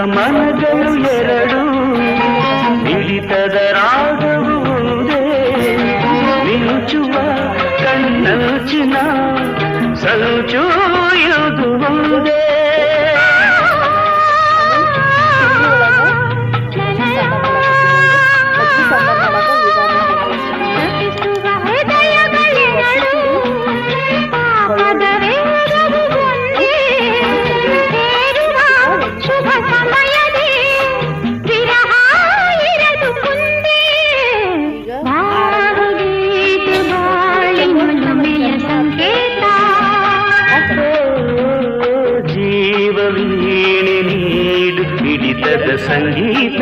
ಮನಗಳು ಎರಡು ಹಿಡಿತದ ರಾಗವು ಒಂದೇ ಮಿಂಚುವ ಕಣ್ಣಂಚಿನ ಸಂಚು ಇದು ಒಂದೇ ಸಂಗೀತ